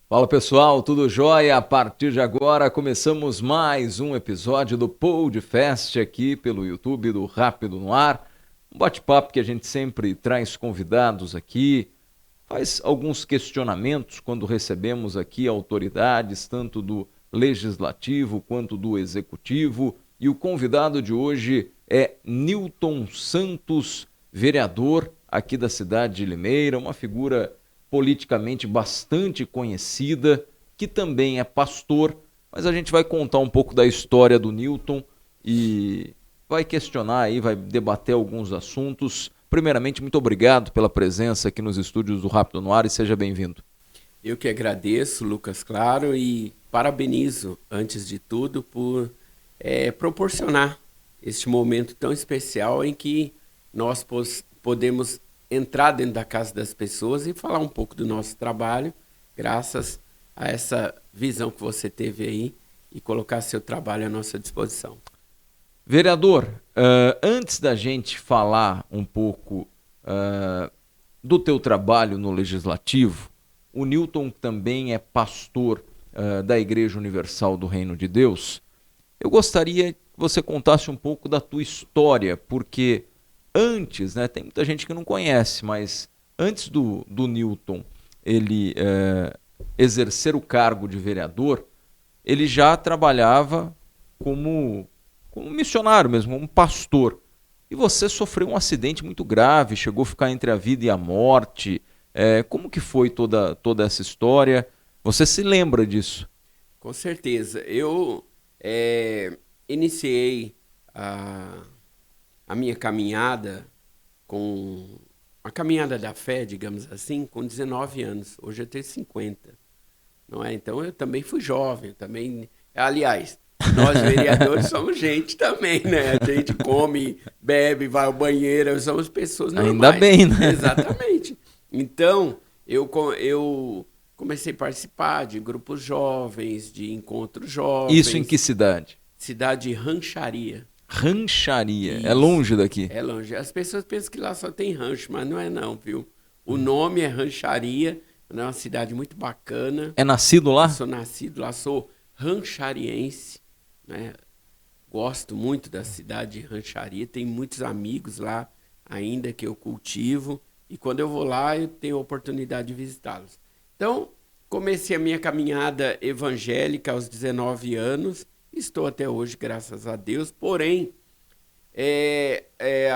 Fala pessoal, tudo jóia? A partir de agora começamos mais um episódio do Podcast aqui pelo YouTube do Rápido no Ar. Um bate-papo que a gente sempre traz convidados aqui, faz alguns questionamentos quando recebemos aqui autoridades, tanto do Legislativo quanto do Executivo. E o convidado de hoje é Nilton Santos, vereador aqui da cidade de Limeira, uma figura politicamente bastante conhecida, que também é pastor, mas a gente vai contar um pouco da história do Nilton e vai questionar aí, vai debater alguns assuntos. Primeiramente, muito obrigado pela presença aqui nos estúdios do Rápido no Ar e seja bem-vindo. Eu que agradeço, Lucas Claro, e parabenizo, antes de tudo, por proporcionar este momento tão especial em que nós podemos entrar dentro da casa das pessoas e falar um pouco do nosso trabalho, graças a essa visão que você teve aí e colocar seu trabalho à nossa disposição. Vereador, antes da gente falar um pouco do teu trabalho no Legislativo, o Nilton também é pastor da Igreja Universal do Reino de Deus. Eu gostaria que você contasse um pouco da tua história, porque antes, né, tem muita gente que não conhece, mas antes do Nilton ele exercer o cargo de vereador, ele já trabalhava como missionário mesmo, como pastor. E você sofreu um acidente muito grave, chegou a ficar entre a vida e a morte. Como que foi toda essa história? Você se lembra disso? Com certeza. Eu iniciei a minha caminhada, com a caminhada da fé, digamos assim, com 19 anos. Hoje eu tenho 50. Não é? Então eu também fui jovem. Aliás, nós vereadores somos gente também, né? A gente come, bebe, vai ao banheiro, somos pessoas normais. Ainda bem, né? Exatamente. Então, eu comecei a participar de grupos jovens, de encontros jovens. Isso em que cidade? Cidade de Rancharia. Rancharia. Isso. É longe daqui? É longe. As pessoas pensam que lá só tem rancho, mas não é não, viu? O nome é Rancharia, é uma cidade muito bacana. É nascido lá? Eu sou nascido lá, sou ranchariense, né? Gosto muito da cidade de Rancharia, tenho muitos amigos lá ainda que eu cultivo, e quando eu vou lá eu tenho a oportunidade de visitá-los. Então, comecei a minha caminhada evangélica aos 19 anos, estou até hoje, graças a Deus, porém,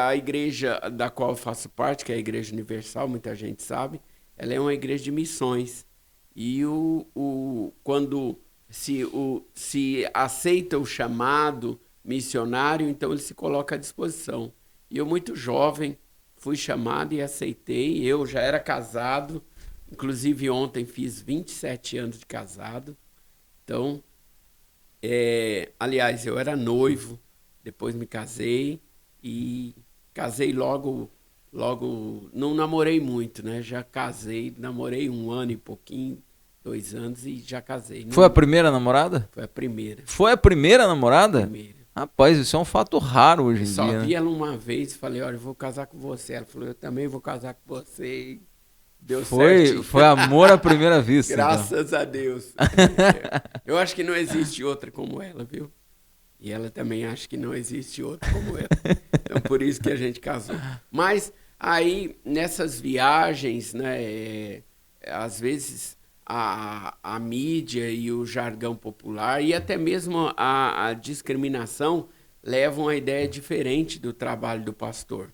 a igreja da qual eu faço parte, que é a Igreja Universal, muita gente sabe, ela é uma igreja de missões. E quando se aceita o chamado missionário, então ele se coloca à disposição. E eu, muito jovem, fui chamado e aceitei. Eu já era casado, inclusive ontem fiz 27 anos de casado. Então, aliás, eu era noivo, depois me casei e casei logo, não namorei muito, né? Já casei, namorei 1 ano e pouquinho, 2 anos e já casei. Foi a primeira namorada? Foi a primeira. Foi a primeira namorada? Primeira. Rapaz, isso é um fato raro hoje em Só dia. vi ela uma vez e falei, olha, eu vou casar com você. Ela falou, eu também vou casar com você. E deu certo. Foi amor à primeira vista. Graças a Deus. Eu acho que não existe outra como ela, viu? E ela também acha que não existe outra como ela. Então, por isso que a gente casou. Mas aí, nessas viagens, né, às vezes a mídia e o jargão popular e até mesmo a discriminação levam a ideia diferente do trabalho do pastor.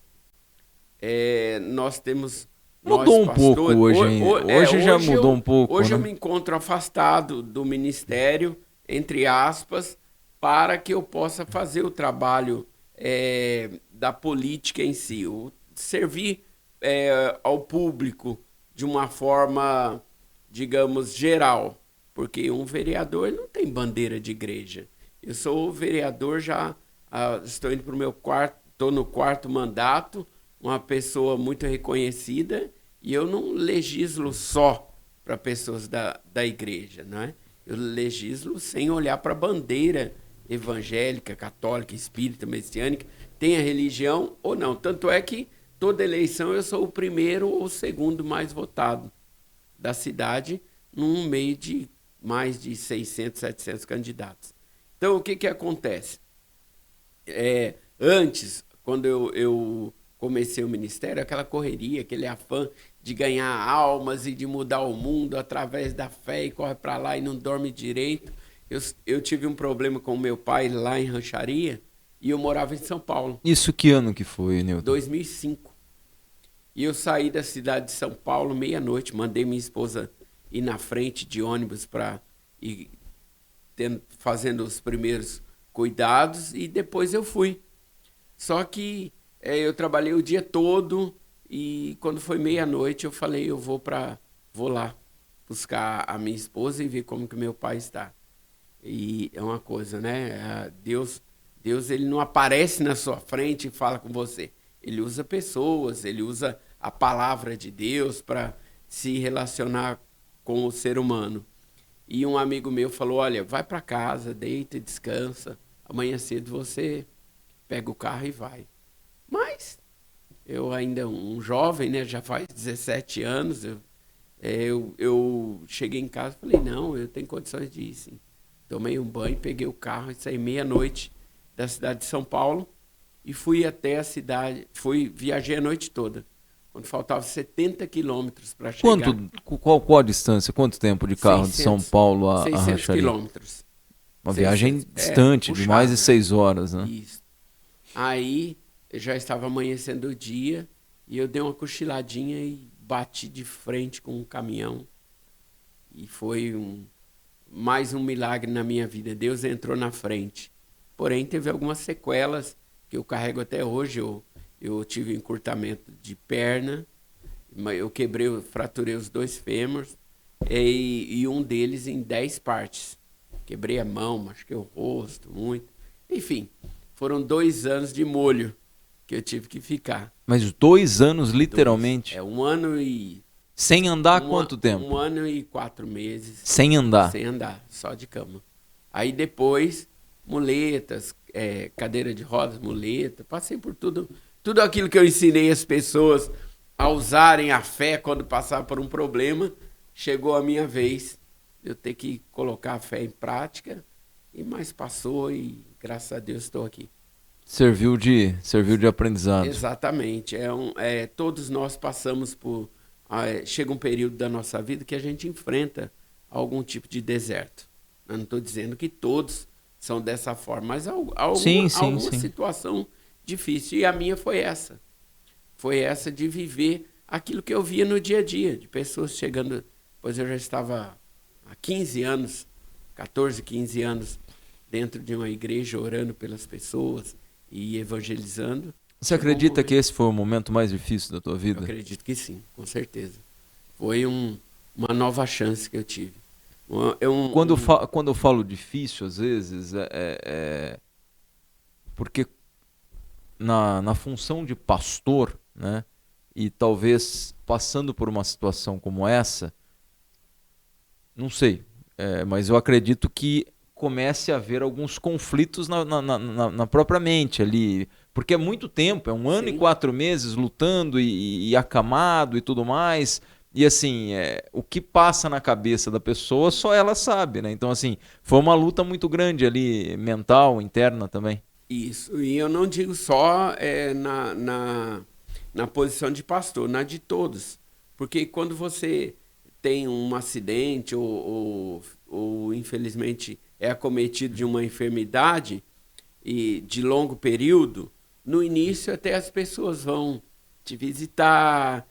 Nós temos... Mudou um pouco hoje, hein? Hoje já mudou um pouco. Hoje né? eu me encontro afastado do ministério, entre aspas, para que eu possa fazer o trabalho da política em si, servir ao público de uma forma, digamos, geral, porque um vereador não tem bandeira de igreja. Eu sou vereador já, estou indo para o meu estou no 4º mandato, uma pessoa muito reconhecida, e eu não legislo só para pessoas da igreja, não é? Eu legislo sem olhar para a bandeira evangélica, católica, espírita, messiânica, tem a religião ou não. Tanto é que toda eleição eu sou o primeiro ou o segundo mais votado da cidade, num meio de mais de 600, 700 candidatos. Então, o que acontece? Antes, quando eu comecei o ministério, aquela correria, aquele afã de ganhar almas e de mudar o mundo através da fé e corre para lá e não dorme direito. Eu tive um problema com o meu pai lá em Rancharia e eu morava em São Paulo. Isso que ano que foi, Newton? 2005. E eu saí da cidade de São Paulo meia-noite, mandei minha esposa ir na frente de ônibus para ir fazendo os primeiros cuidados e depois eu fui. Só que eu trabalhei o dia todo e quando foi meia-noite eu falei, eu vou lá buscar a minha esposa e ver como que meu pai está. E é uma coisa, né? Deus ele não aparece na sua frente e fala com você. Ele usa pessoas, ele usa a palavra de Deus para se relacionar com o ser humano. E um amigo meu falou, olha, vai para casa, deita e descansa. Amanhã cedo você pega o carro e vai. Mas eu ainda um jovem, né? Já faz 17 anos. Eu cheguei em casa e falei, não, eu tenho condições de ir, sim. Tomei um banho, peguei o carro e saí meia-noite da cidade de São Paulo e fui até a cidade, viajei a noite toda. Quando faltava 70 quilômetros para chegar. Qual a distância? Quanto tempo de carro 600, de São Paulo a 600 Rancharia? quilômetros. Uma viagem 600, distante, de mais de puxado, 6 horas, né? Isso. Aí já estava amanhecendo o dia e eu dei uma cochiladinha e bati de frente com um caminhão. E foi mais um milagre na minha vida. Deus entrou na frente. Porém, teve algumas sequelas que eu carrego até hoje. Eu tive encurtamento de perna, eu fraturei os 2 fêmurs e um deles em 10 partes. Quebrei a mão, machuquei o rosto, muito. Enfim, foram 2 anos de molho que eu tive que ficar. Mas 2 anos, literalmente? 1 ano e... Sem andar quanto tempo? 1 ano e 4 meses. Sem andar? Sem andar, só de cama. Aí depois, muletas, cadeira de rodas, muleta, passei por tudo aquilo que eu ensinei as pessoas a usarem a fé quando passavam por um problema. Chegou a minha vez de eu ter que colocar a fé em prática, mas passou e graças a Deus estou aqui. Serviu de aprendizado. Exatamente. Todos nós passamos por... chega um período da nossa vida que a gente enfrenta algum tipo de deserto. Eu não estou dizendo que todos são dessa forma, mas alguma situação difícil. E a minha foi essa. Foi essa de viver aquilo que eu via no dia a dia, de pessoas chegando... Pois eu já estava há 15 anos, 14, 15 anos, dentro de uma igreja, orando pelas pessoas e evangelizando. Você acredita que esse foi o momento mais difícil da tua vida? Eu acredito que sim, com certeza. Foi uma nova chance que eu tive. Quando eu falo difícil, às vezes, porque na função de pastor, né, e talvez passando por uma situação como essa, não sei, mas eu acredito que comece a haver alguns conflitos na própria mente ali, porque é muito tempo, é 1 ano e 4 meses lutando e acamado e tudo mais, e assim, o que passa na cabeça da pessoa só ela sabe, né? Então assim, foi uma luta muito grande ali, mental, interna também. Isso, e eu não digo só na posição de pastor, na de todos, porque quando você tem um acidente ou infelizmente é acometido de uma enfermidade e de longo período, no início até as pessoas vão te visitar,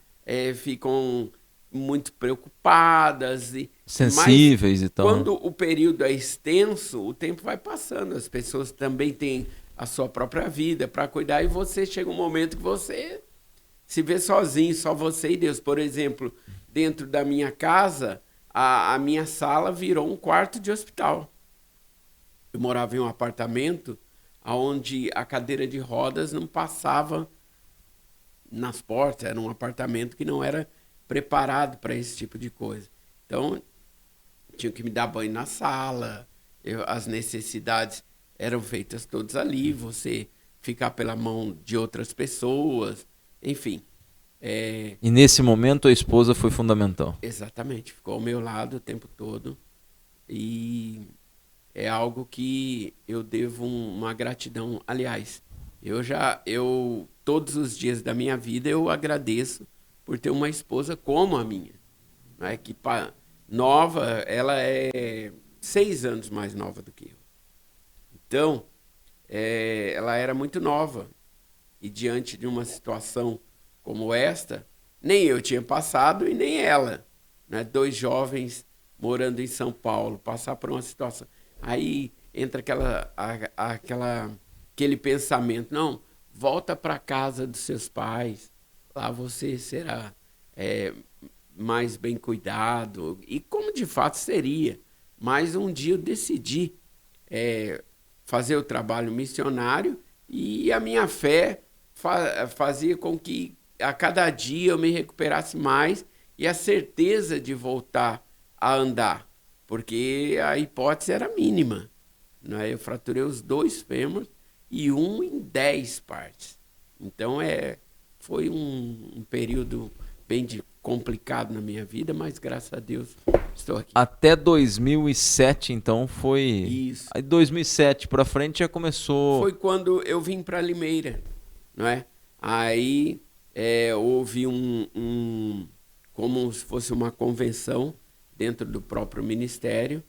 ficam muito preocupadas. Sensíveis e tal. Quando o período é extenso, o tempo vai passando, as pessoas também têm a sua própria vida para cuidar e você chega um momento que você se vê sozinho, só você e Deus. Por exemplo, dentro da minha casa, a minha sala virou um quarto de hospital. Eu morava em um apartamento onde a cadeira de rodas não passava nas portas. Era um apartamento que não era preparado para esse tipo de coisa. Então, tinha que me dar banho na sala, as necessidades eram feitas todas ali, você ficar pela mão de outras pessoas. enfim. E nesse momento a esposa foi fundamental. Exatamente, ficou ao meu lado o tempo todo e é algo que eu devo uma gratidão. Aliás, eu todos os dias da minha vida eu agradeço por ter uma esposa como a minha, não é que nova, ela é 6 anos mais nova do que eu. Então, ela era muito nova e diante de uma situação como esta, nem eu tinha passado e nem ela, né? 2 jovens morando em São Paulo, passar por uma situação. Aí entra aquele pensamento, não, volta para casa dos seus pais, lá você será mais bem cuidado, e como de fato seria. Mas um dia eu decidi fazer o trabalho missionário e a minha fé fazia com que a cada dia eu me recuperasse mais e a certeza de voltar a andar, porque a hipótese era mínima, né? Eu fraturei os 2 fêmures e um em 10 partes. Então foi um período bem complicado na minha vida, mas graças a Deus estou aqui. Até 2007, então, foi... Isso. Aí 2007 para frente já começou... Foi quando eu vim para Limeira, não é? Aí houve como se fosse uma convenção dentro do próprio ministério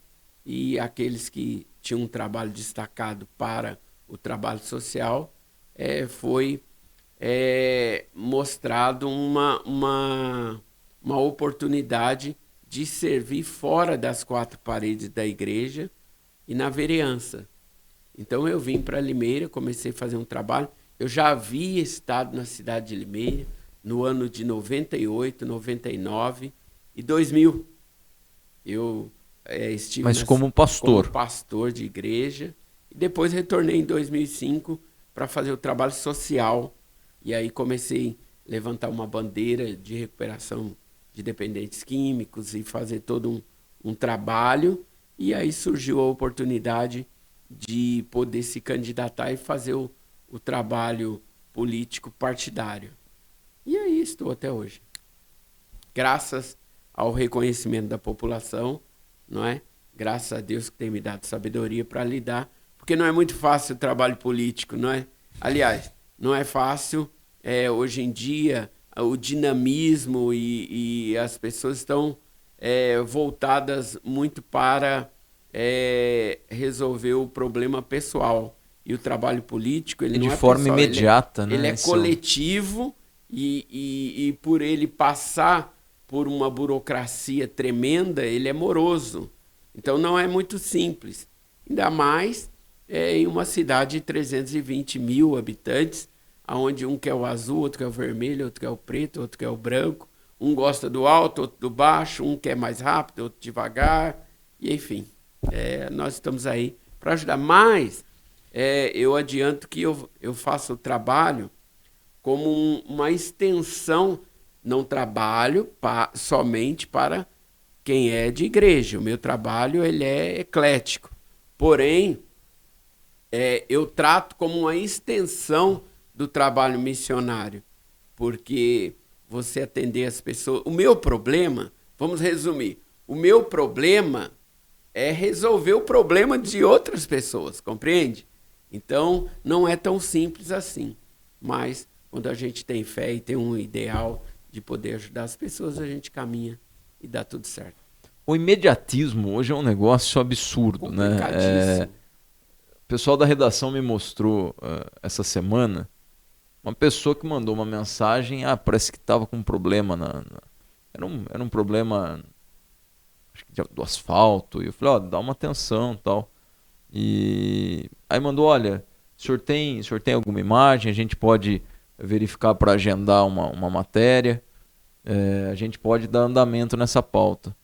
e aqueles que tinham um trabalho destacado para o trabalho social foi mostrado uma oportunidade de servir fora das 4 paredes da igreja e na vereança. Então eu vim para Limeira, comecei a fazer um trabalho. Eu já havia estado na cidade de Limeira no ano de 98, 99 e 2000. Eu estive como pastor. Como pastor de igreja. E depois retornei em 2005 para fazer o trabalho social. E aí comecei a levantar uma bandeira de recuperação de dependentes químicos e fazer todo um trabalho. E aí surgiu a oportunidade de poder se candidatar e fazer o trabalho político partidário. E aí estou até hoje. Graças ao reconhecimento da população, não é? Graças a Deus que tem me dado sabedoria para lidar, porque não é muito fácil o trabalho político, não é? Aliás, não é fácil hoje em dia o dinamismo e as pessoas estão voltadas muito para resolver o problema pessoal. E o trabalho político, ele não é forma pessoal, imediata, né? Ele é coletivo e por ele passar por uma burocracia tremenda, ele é moroso. Então não é muito simples. Ainda mais em uma cidade de 320 mil habitantes, onde um quer o azul, outro quer o vermelho, outro quer o preto, outro quer o branco. Um gosta do alto, outro do baixo, um quer mais rápido, outro devagar. E enfim, nós estamos aí para ajudar. Mas eu adianto que eu faço o trabalho como uma extensão, não trabalho somente para quem é de igreja. O meu trabalho ele é eclético. Porém, eu trato como uma extensão do trabalho missionário, porque você atender as pessoas... O meu problema, vamos resumir, o meu problema é resolver o problema de outras pessoas, compreende? Então, não é tão simples assim, mas quando a gente tem fé e tem um ideal de poder ajudar as pessoas, a gente caminha e dá tudo certo. O imediatismo hoje é um negócio absurdo, né? O pessoal da redação me mostrou essa semana uma pessoa que mandou uma mensagem, parece que estava com um problema, era um problema acho que do asfalto, e eu falei, dá uma atenção e tal. E aí mandou, olha, o senhor tem alguma imagem, a gente pode verificar para agendar uma matéria, a gente pode dar andamento nessa pauta.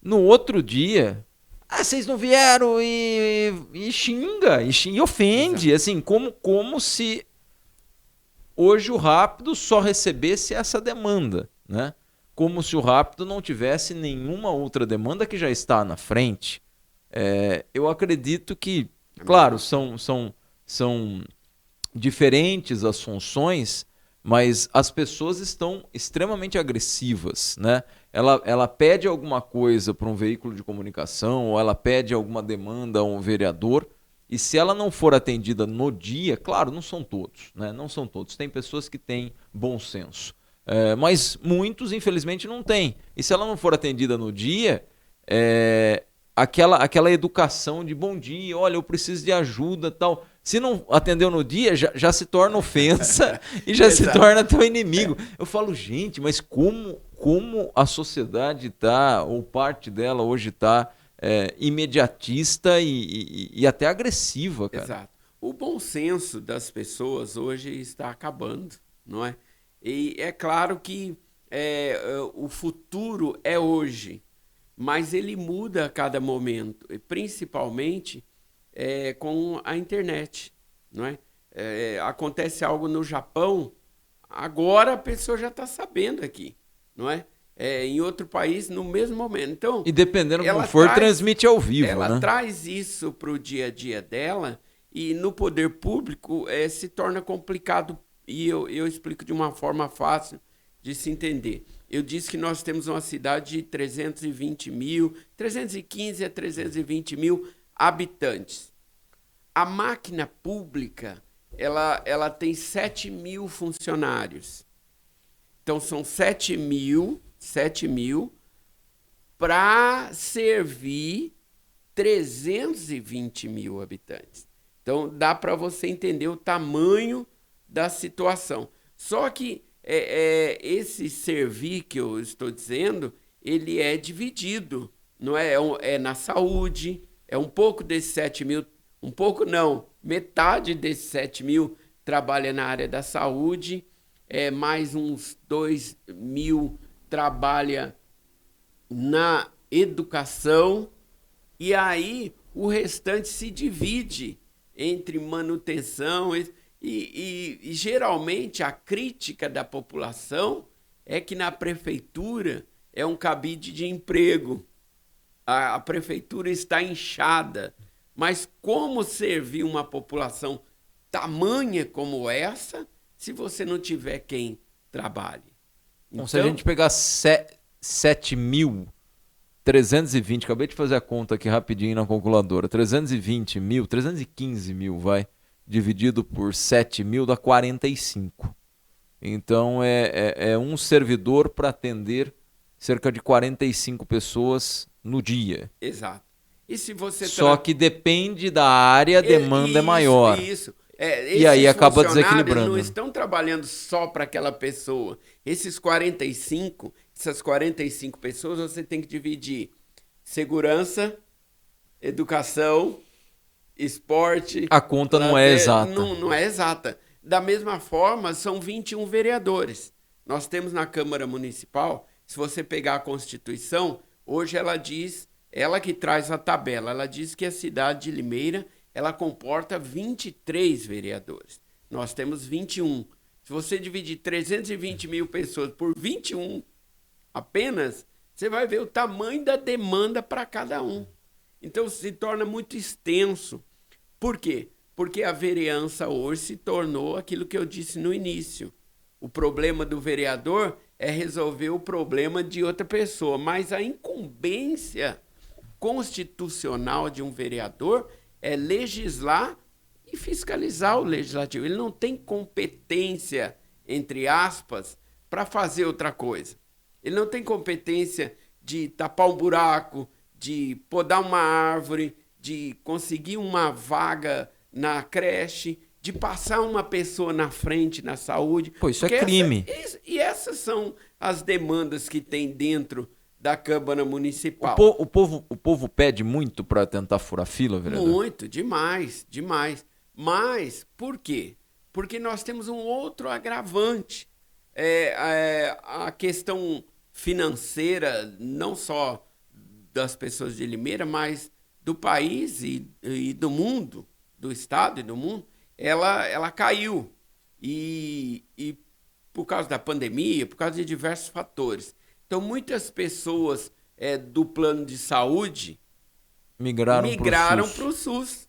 No outro dia, vocês não vieram e xinga, e ofende, assim, como se hoje o Rápido só recebesse essa demanda, né? Como se o Rápido não tivesse nenhuma outra demanda que já está na frente. Eu acredito que, claro, são diferentes as funções, mas as pessoas estão extremamente agressivas, né? Ela pede alguma coisa para um veículo de comunicação, ou ela pede alguma demanda a um vereador, e se ela não for atendida no dia, claro, não são todos, né? Não são todos. Tem pessoas que têm bom senso, mas muitos, infelizmente, não têm. E se ela não for atendida no dia, aquela educação de bom dia, olha, eu preciso de ajuda, tal. Se não atendeu no dia, já se torna ofensa e já se torna teu inimigo. Eu falo, gente, mas como a sociedade está, ou parte dela hoje está, imediatista e até agressiva, cara. Exato. O bom senso das pessoas hoje está acabando, não é? E é claro que o futuro é hoje, mas ele muda a cada momento, e principalmente com a internet, não é? Acontece algo no Japão, agora a pessoa já está sabendo aqui, não é? Em outro país, no mesmo momento. Então, e dependendo como for, transmite ao vivo, ela né? traz isso para o dia a dia dela e no poder público se torna complicado. E eu explico de uma forma fácil de se entender. Eu disse que nós temos uma cidade de 320 mil, 315 a 320 mil habitantes. A máquina pública, ela tem 7 mil funcionários. Então, são 7 mil para servir 320 mil habitantes. Então, dá para você entender o tamanho da situação. Só que esse servir que eu estou dizendo, ele é dividido. Não é na saúde, é um pouco desses 7 mil, um pouco não, metade desses 7 mil trabalha na área da saúde, mais uns 2 mil trabalha na educação, e aí o restante se divide entre manutenção e geralmente a crítica da população é que na prefeitura é um cabide de emprego. A prefeitura está inchada, mas como servir uma população tamanha como essa se você não tiver quem trabalhe? Então, se a gente pegar 7.320, acabei de fazer a conta aqui rapidinho na calculadora, 320 mil, 315 mil, vai, dividido por 7 mil dá 45. Então, é um servidor para atender cerca de 45 pessoas no dia. Exato. E se você Só que depende da área, a demanda é maior. Isso. E aí acaba desequilibrando. Não estão trabalhando só para aquela pessoa. Essas 45 pessoas você tem que dividir segurança, educação, esporte. A conta não é exata. Não é exata. Da mesma forma, são 21 vereadores. Nós temos na Câmara Municipal, se você pegar a Constituição, hoje ela diz, ela que traz a tabela, ela diz que a cidade de Limeira ela comporta 23 vereadores. Nós temos 21. Se você dividir 320 mil pessoas por 21 apenas, você vai ver o tamanho da demanda para cada um. Então, se torna muito extenso. Por quê? Porque a vereança hoje se tornou aquilo que eu disse no início. O problema do vereador é resolver o problema de outra pessoa, mas a incumbência constitucional de um vereador é legislar e fiscalizar o legislativo. Ele não tem competência, entre aspas, para fazer outra coisa. Ele não tem competência de tapar um buraco, de podar uma árvore, de conseguir uma vaga na creche, de passar uma pessoa na frente na saúde. Pô, isso é crime. E essas são as demandas que tem dentro da Câmara Municipal. O povo pede muito para tentar furar fila, vereador? Muito, demais. Mas, por quê? Porque nós temos um outro agravante. A questão financeira, não só das pessoas de Limeira, mas do país e do mundo, do estado e do mundo, ela caiu. E por causa da pandemia, por causa de diversos fatores. Então, muitas pessoas do plano de saúde migraram para o SUS.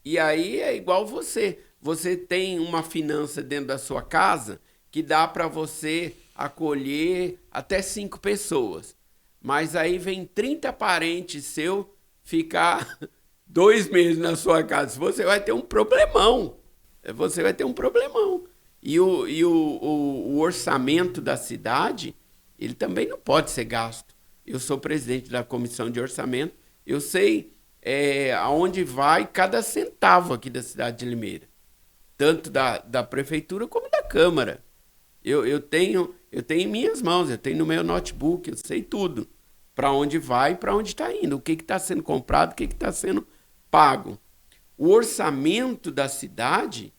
E aí é igual você. você tem uma finança dentro da sua casa que dá para você acolher até 5 pessoas. Mas aí vem 30 parentes seu ficar 2 meses na sua casa. Você vai ter um problemão. Você vai ter um problemão. E o orçamento da cidade, ele também não pode ser gasto. Eu sou presidente da comissão de orçamento, eu sei aonde vai cada centavo aqui da cidade de Limeira. Tanto da prefeitura como da Câmara. Eu tenho em minhas mãos, eu tenho no meu notebook, eu sei tudo. Para onde vai e para onde está indo. O que está sendo comprado, o que está sendo pago. O orçamento da cidade,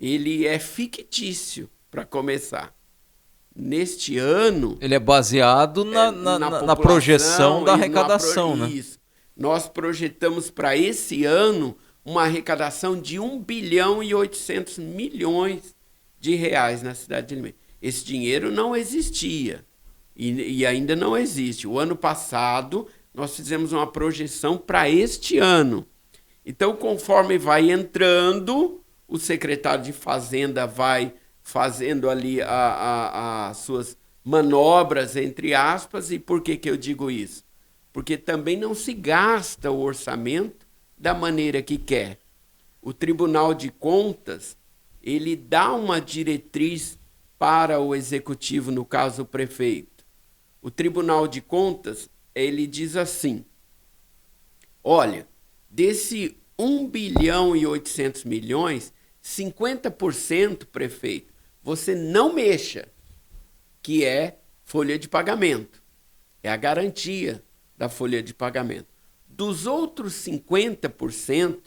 ele é fictício, para começar. Neste ano... Ele é baseado na projeção da arrecadação, né? Isso. Nós projetamos para esse ano uma arrecadação de 1 bilhão e 800 milhões de reais na cidade de Limeira. Esse dinheiro não existia e ainda não existe. O ano passado, nós fizemos uma projeção para este ano. Então, conforme vai entrando, o secretário de Fazenda vai fazendo ali as suas manobras, entre aspas. E por que eu digo isso? Porque também não se gasta o orçamento da maneira que quer. O Tribunal de Contas, ele dá uma diretriz para o executivo, no caso o prefeito. O Tribunal de Contas, ele diz assim: olha, desse 1 bilhão e 800 milhões, 50%, prefeito, você não mexa, que é folha de pagamento. É a garantia da folha de pagamento. Dos outros 50%,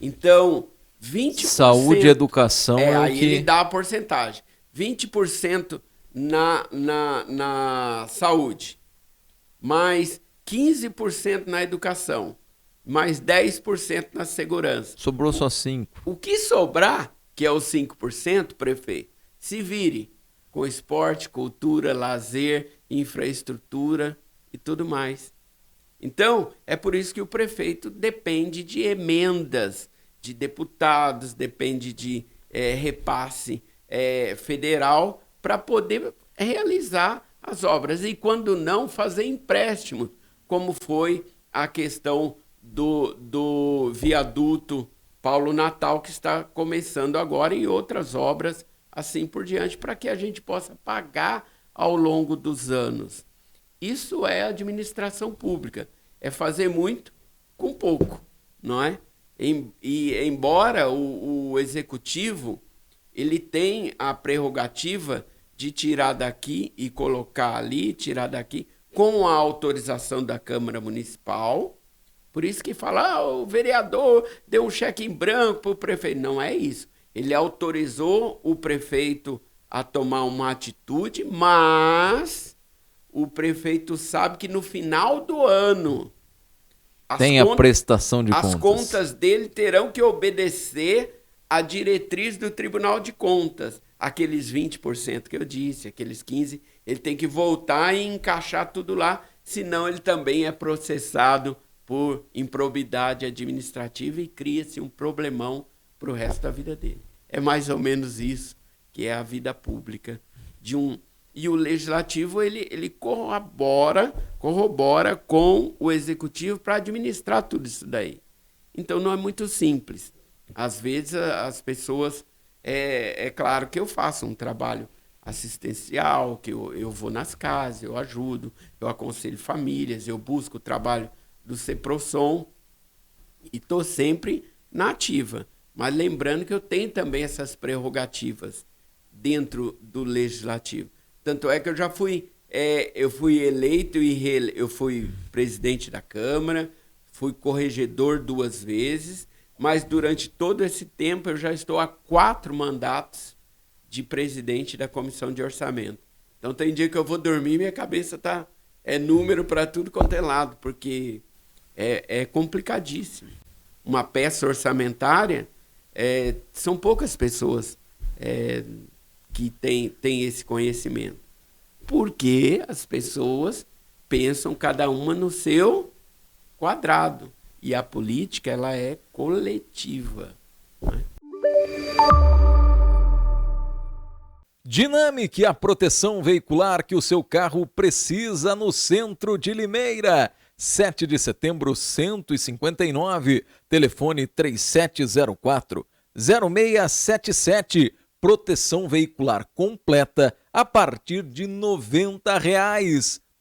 então, 20%... Saúde e educação aí ele dá a porcentagem. 20% na saúde, mais 15% na educação, mais 10% na segurança. Sobrou só 5%. O que sobrar, que é os 5%, prefeito, se vire com esporte, cultura, lazer, infraestrutura e tudo mais. Então, é por isso que o prefeito depende de emendas de deputados, depende de repasse federal para poder realizar as obras. E quando não, fazer empréstimo, como foi a questão do viaduto Paulo Natal, que está começando agora, e outras obras assim por diante, para que a gente possa pagar ao longo dos anos. Isso é administração pública, é fazer muito com pouco, não é? E embora o executivo ele tem a prerrogativa de tirar daqui e colocar ali, tirar daqui, com a autorização da Câmara Municipal. Por isso que fala, o vereador deu um cheque em branco para o prefeito. Não é isso. Ele autorizou o prefeito a tomar uma atitude, mas o prefeito sabe que no final do ano tem a prestação de contas. As contas dele terão que obedecer à diretriz do Tribunal de Contas. Aqueles 20% que eu disse, aqueles 15%, ele tem que voltar e encaixar tudo lá, senão ele também é processado por improbidade administrativa e cria-se um problemão para o resto da vida dele. É mais ou menos isso que é a vida pública de um... E o legislativo ele corrobora com o executivo para administrar tudo isso daí. Então não é muito simples. Às vezes as pessoas... É claro que eu faço um trabalho assistencial, que eu vou nas casas, eu ajudo, eu aconselho famílias, eu busco o trabalho do CEPROSOM e estou sempre na ativa. Mas lembrando que eu tenho também essas prerrogativas dentro do legislativo. Tanto é que eu já fui, eu fui eleito e eu fui presidente da Câmara, fui corregedor 2 vezes, mas durante todo esse tempo eu já estou há 4 mandatos de presidente da Comissão de Orçamento. Então tem dia que eu vou dormir e minha cabeça tá número para tudo quanto é lado, porque é complicadíssimo. Uma peça orçamentária, são poucas pessoas que têm esse conhecimento. Porque as pessoas pensam cada uma no seu quadrado. E a política, ela é coletiva, né? Dinamic, a proteção veicular que o seu carro precisa no centro de Limeira. 7 de setembro, 159, telefone 3704-0677. Proteção veicular completa a partir de R$ 90.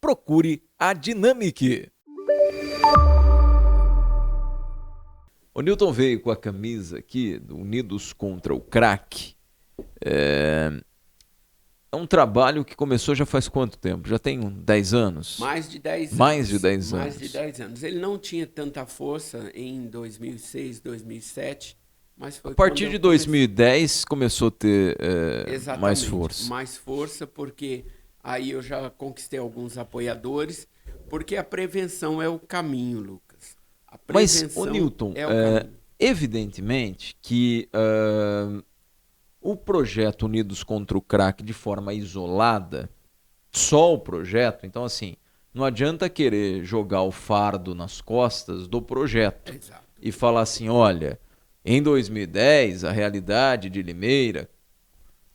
Procure a Dinamic. O Newton veio com a camisa aqui do Unidos contra o Crack. É um trabalho que começou já faz quanto tempo? Já tem 10 anos? Mais de 10 anos. Mais de 10 anos. Mais de 10 anos. Ele não tinha tanta força em 2006, 2007, mas foi a partir de 2010 começou a ter mais força. Mais força, porque aí eu já conquistei alguns apoiadores, porque a prevenção é o caminho, Lucas. A prevenção mas, Newton, é o caminho. Evidentemente que o projeto Unidos contra o Crack de forma isolada, só o projeto, então assim, não adianta querer jogar o fardo nas costas do projeto. Exato. E falar assim, olha, em 2010 a realidade de Limeira,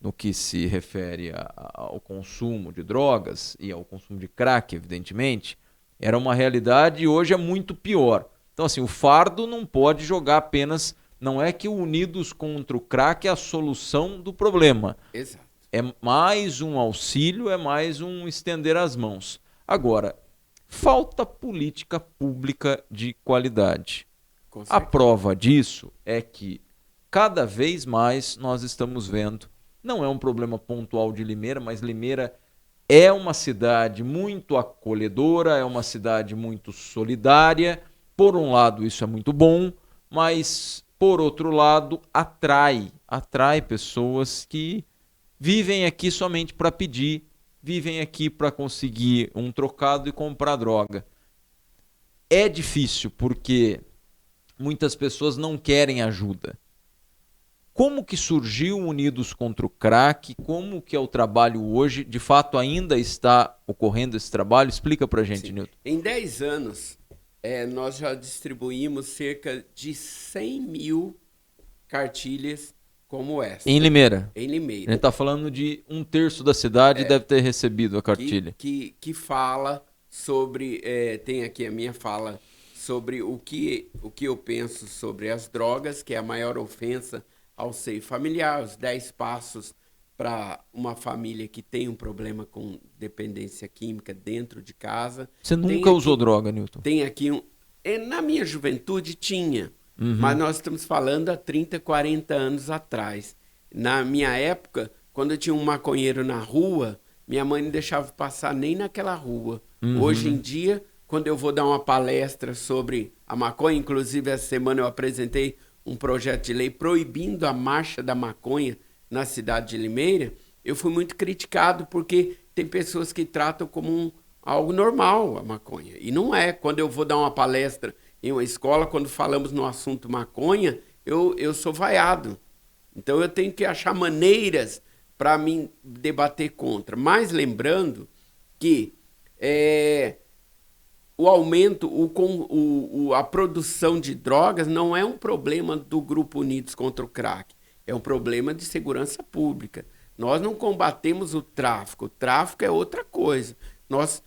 no que se refere ao consumo de drogas e ao consumo de crack, evidentemente, era uma realidade e hoje é muito pior. Então assim, o fardo não pode jogar apenas... Não é que o Unidos contra o Crack é a solução do problema. Exato. É mais um auxílio, é mais um estender as mãos. Agora, falta política pública de qualidade. A prova disso é que cada vez mais nós estamos vendo, não é um problema pontual de Limeira, mas Limeira é uma cidade muito acolhedora, é uma cidade muito solidária. Por um lado, isso é muito bom, mas... por outro lado, atrai pessoas que vivem aqui somente para pedir, vivem aqui para conseguir um trocado e comprar droga. É difícil porque muitas pessoas não querem ajuda. Como que surgiu Unidos contra o Crack? Como que é o trabalho hoje? De fato, ainda está ocorrendo esse trabalho? Explica para a gente, Newton. Em 10 anos... nós já distribuímos cerca de 100 mil cartilhas como essa. Em Limeira? Em Limeira. Ele está falando de 1/3 da cidade deve ter recebido a cartilha. Que fala sobre... tem aqui a minha fala sobre o que eu penso sobre as drogas, que é a maior ofensa ao seio familiar, os 10 passos para uma família que tem um problema com dependência química dentro de casa. Você nunca usou droga, Newton? Tem aqui na minha juventude tinha, mas nós estamos falando há 30, 40 anos atrás. Na minha época, quando eu tinha um maconheiro na rua, minha mãe não deixava passar nem naquela rua. Hoje em dia, quando eu vou dar uma palestra sobre a maconha, inclusive essa semana eu apresentei um projeto de lei proibindo a marcha da maconha na cidade de Limeira, eu fui muito criticado porque tem pessoas que tratam como algo normal a maconha. E não é. Quando eu vou dar uma palestra em uma escola, quando falamos no assunto maconha, eu sou vaiado. Então eu tenho que achar maneiras para mim debater contra. Mas lembrando que o aumento, a produção de drogas não é um problema do Grupo Unidos contra o Crack. É um problema de segurança pública. Nós não combatemos o tráfico é outra coisa. Nós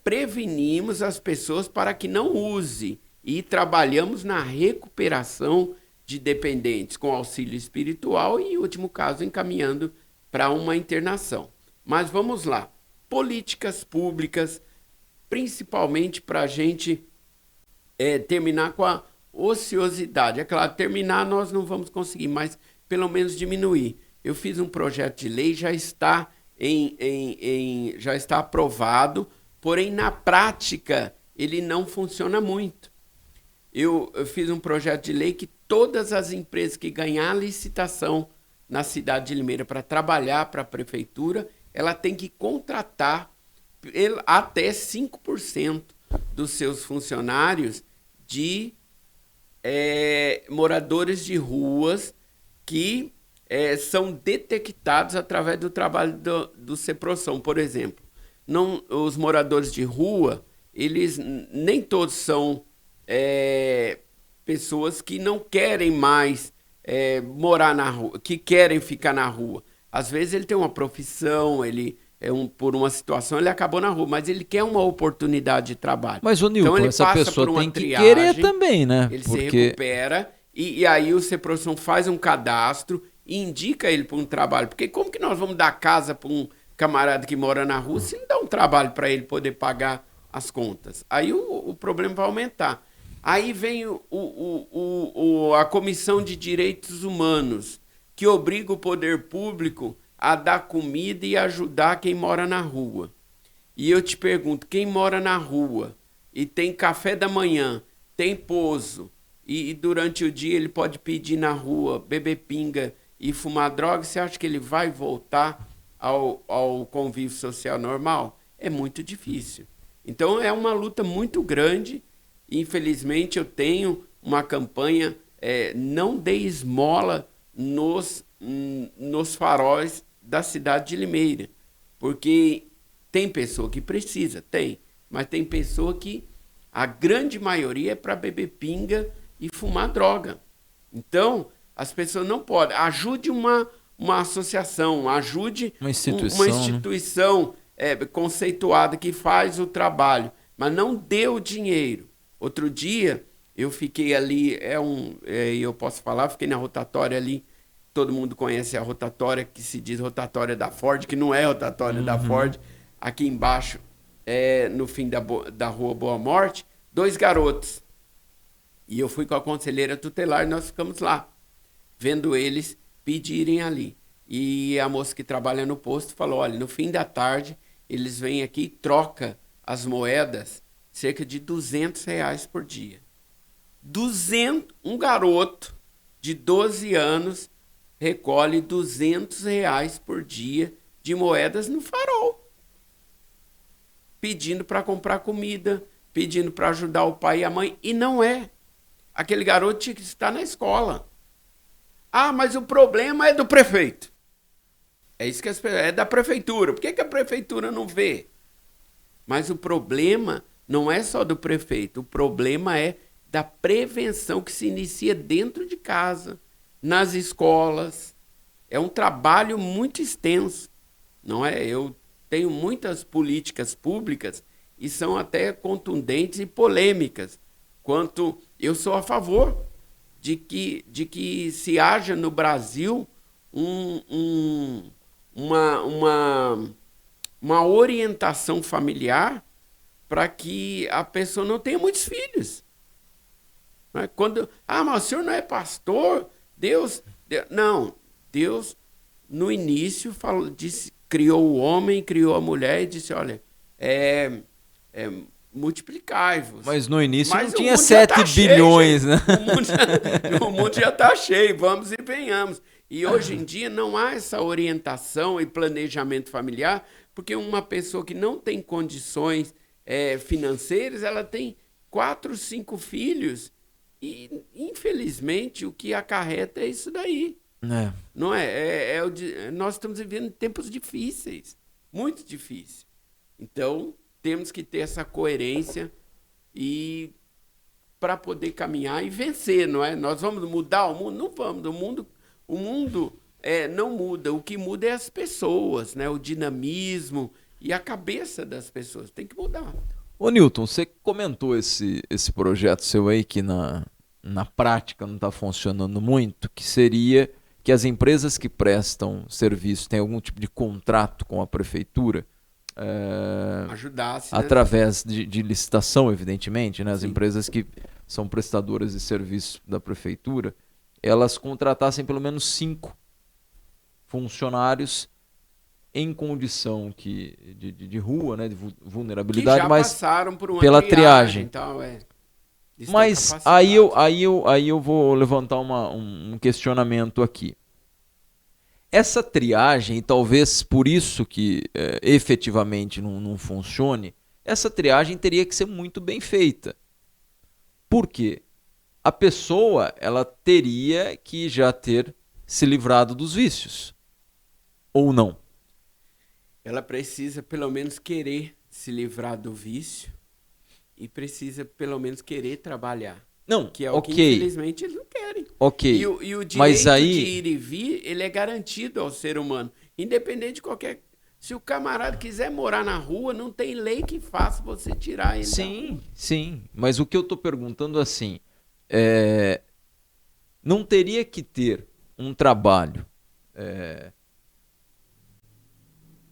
prevenimos as pessoas para que não use e trabalhamos na recuperação de dependentes com auxílio espiritual e, em último caso, encaminhando para uma internação. Mas vamos lá. Políticas públicas, principalmente para a gente terminar com a ociosidade. É claro, terminar nós não vamos conseguir, mas pelo menos diminuir. Eu fiz um projeto de lei, já está já está aprovado, porém na prática ele não funciona muito. Eu fiz um projeto de lei que todas as empresas que ganhar a licitação na cidade de Limeira para trabalhar para a prefeitura, ela tem que contratar até 5% dos seus funcionários de moradores de ruas que são detectados através do trabalho do CEPROSOM, por exemplo. Os moradores de rua, eles nem todos são pessoas que não querem mais morar na rua, que querem ficar na rua. Às vezes ele tem uma profissão, por uma situação, ele acabou na rua, mas ele quer uma oportunidade de trabalho. Mas, ô Newton, Então ele essa passa pessoa por uma tem que triagem, querer também, né? ele se recupera e aí o CEPROSOM faz um cadastro e indica ele para um trabalho. Porque como que nós vamos dar casa para um camarada que mora na rua se não dá um trabalho para ele poder pagar as contas? Aí o problema vai aumentar. Aí vem a Comissão de Direitos Humanos, que obriga o poder público a dar comida e ajudar quem mora na rua. E eu te pergunto, quem mora na rua e tem café da manhã, tem pouso, e durante o dia ele pode pedir na rua, beber pinga e fumar droga, você acha que ele vai voltar ao convívio social normal? É muito difícil. Então é uma luta muito grande. Infelizmente eu tenho uma campanha, não dê esmola nos faróis da cidade de Limeira, porque tem pessoa que precisa, mas tem pessoa que a grande maioria é para beber pinga e fumar droga. Então, as pessoas não podem. Ajude uma associação, ajude uma instituição conceituada que faz o trabalho, mas não dê o dinheiro. Outro dia, eu fiquei ali, eu posso falar, fiquei na rotatória ali. Todo mundo conhece a rotatória, que se diz rotatória da Ford, que não é rotatória da Ford. Aqui embaixo, no fim da rua Boa Morte, 2 garotos. E eu fui com a conselheira tutelar e nós ficamos lá, vendo eles pedirem ali. E a moça que trabalha no posto falou, olha, no fim da tarde, eles vêm aqui e trocam as moedas, cerca de R$ 200 por dia. Um garoto de 12 anos recolhe R$ 200 por dia de moedas no farol, pedindo para comprar comida, pedindo para ajudar o pai e a mãe, e não é. Aquele garoto tinha que estar na escola. Ah, mas o problema é do prefeito. É isso que é da prefeitura. Por que a prefeitura não vê? Mas o problema não é só do prefeito, o problema é da prevenção que se inicia dentro de casa, nas escolas. É um trabalho muito extenso, não é? Eu tenho muitas políticas públicas e são até contundentes e polêmicas, quanto eu sou a favor de que se haja no Brasil uma orientação familiar para que a pessoa não tenha muitos filhos. Não é? Mas o senhor não é pastor? Deus não, Deus no início criou o homem, criou a mulher e disse, olha, multiplicai-vos. Mas no início não tinha 7 bilhões, cheio, né? O mundo já está cheio, vamos e venhamos. E hoje em dia não há essa orientação e planejamento familiar, porque uma pessoa que não tem condições financeiras, ela tem 4, 5 filhos e, infelizmente, o que acarreta é isso daí. Não é? Nós estamos vivendo tempos difíceis, muito difíceis. Então, temos que ter essa coerência e para poder caminhar e vencer, não é? Nós vamos mudar o mundo? Não vamos. O mundo não muda. O que muda é as pessoas, né? O dinamismo e a cabeça das pessoas. Tem que mudar. Ô Newton, você comentou esse projeto seu aí que na prática não está funcionando muito, que seria que as empresas que prestam serviço têm algum tipo de contrato com a prefeitura, ajudasse, através de licitação, evidentemente, né? As empresas que são prestadoras de serviço da prefeitura, elas contratassem pelo menos 5 funcionários em condição de rua, né? De vulnerabilidade, que já mas passaram por uma pela triagem. Então, mas aí eu vou levantar um questionamento aqui. Essa triagem, e talvez por isso que efetivamente não funcione, essa triagem teria que ser muito bem feita. Por quê? A pessoa ela teria que já ter se livrado dos vícios. Ou não? Ela precisa pelo menos querer se livrar do vício e precisa pelo menos querer trabalhar. Não, que é o que infelizmente eles não querem. Ok. E o direito mas aí... de ir e vir, ele é garantido ao ser humano. Independente de qualquer... Se o camarada quiser morar na rua, não tem lei que faça você tirar ele da rua. Sim. Mas o que eu estou perguntando assim, não teria que ter um trabalho,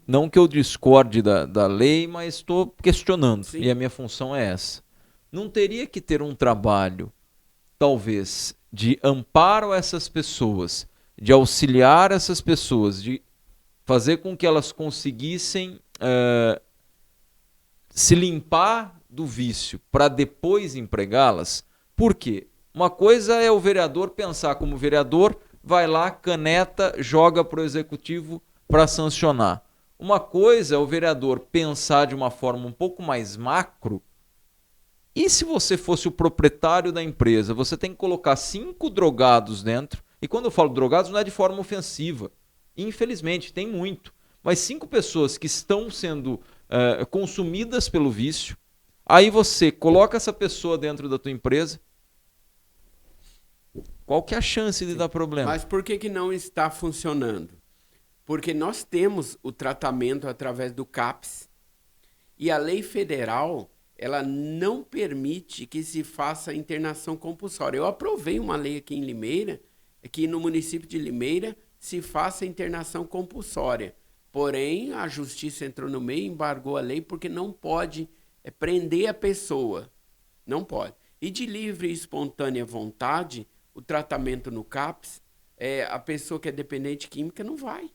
não que eu discorde da lei, mas estou questionando, Sim. e a minha função é essa. Não teria que ter um trabalho, talvez, de amparo a essas pessoas, de auxiliar essas pessoas, de fazer com que elas conseguissem se limpar do vício para depois empregá-las? Por quê? Uma coisa é o vereador pensar como vereador, vai lá, caneta, joga para o executivo para sancionar. Uma coisa é o vereador pensar de uma forma um pouco mais macro. E se você fosse o proprietário da empresa, você tem que colocar 5 drogados dentro. E quando eu falo drogados, não é de forma ofensiva. Infelizmente, tem muito. Mas 5 pessoas que estão sendo consumidas pelo vício. Aí você coloca essa pessoa dentro da tua empresa. Qual que é a chance de dar problema? Mas por que não está funcionando? Porque nós temos o tratamento através do CAPS. E a lei federal, ela não permite que se faça internação compulsória. Eu aprovei uma lei aqui em Limeira, que no município de Limeira se faça internação compulsória. Porém, a justiça entrou no meio e embargou a lei porque não pode prender a pessoa. Não pode. E de livre e espontânea vontade, o tratamento no CAPS, a pessoa que é dependente química não vai.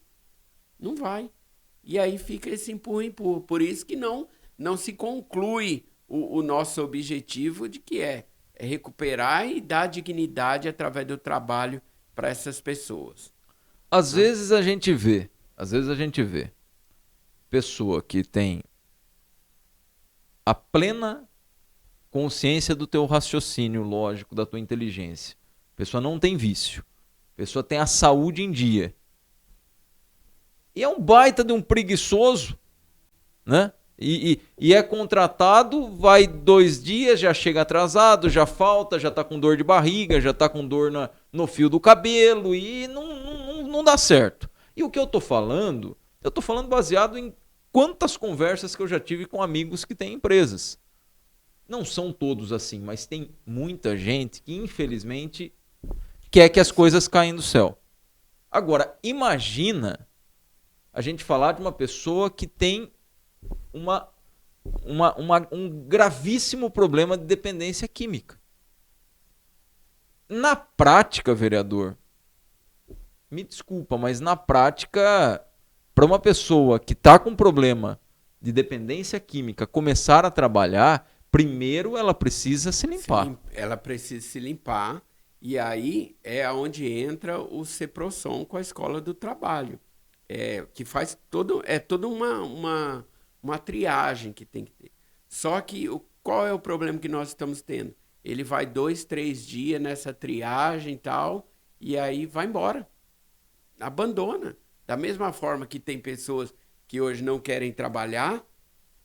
Não vai. E aí fica esse empurra-empurra. Por isso que não se conclui o nosso objetivo de que é recuperar e dar dignidade através do trabalho para essas pessoas. Às vezes a gente vê pessoa que tem a plena consciência do teu raciocínio lógico, da tua inteligência. A pessoa não tem vício. A pessoa tem a saúde em dia. E é um baita de um preguiçoso, né? E é contratado, vai 2 dias, já chega atrasado, já falta, já tá com dor de barriga, já tá com dor no fio do cabelo e não dá certo. E o que eu tô falando baseado em quantas conversas que eu já tive com amigos que têm empresas. Não são todos assim, mas tem muita gente que infelizmente quer que as coisas caem do céu. Agora, imagina a gente falar de uma pessoa que tem um gravíssimo problema de dependência química. Na prática, vereador, me desculpa, mas na prática, para uma pessoa que está com problema de dependência química começar a trabalhar, primeiro ela precisa se limpar. Ela precisa se limpar e aí é onde entra o CEPROSOM com a Escola do Trabalho. Que faz toda uma triagem que tem que ter. Só que qual é o problema que nós estamos tendo? Ele vai 2, 3 dias nessa triagem e tal, e aí vai embora. Abandona. Da mesma forma que tem pessoas que hoje não querem trabalhar,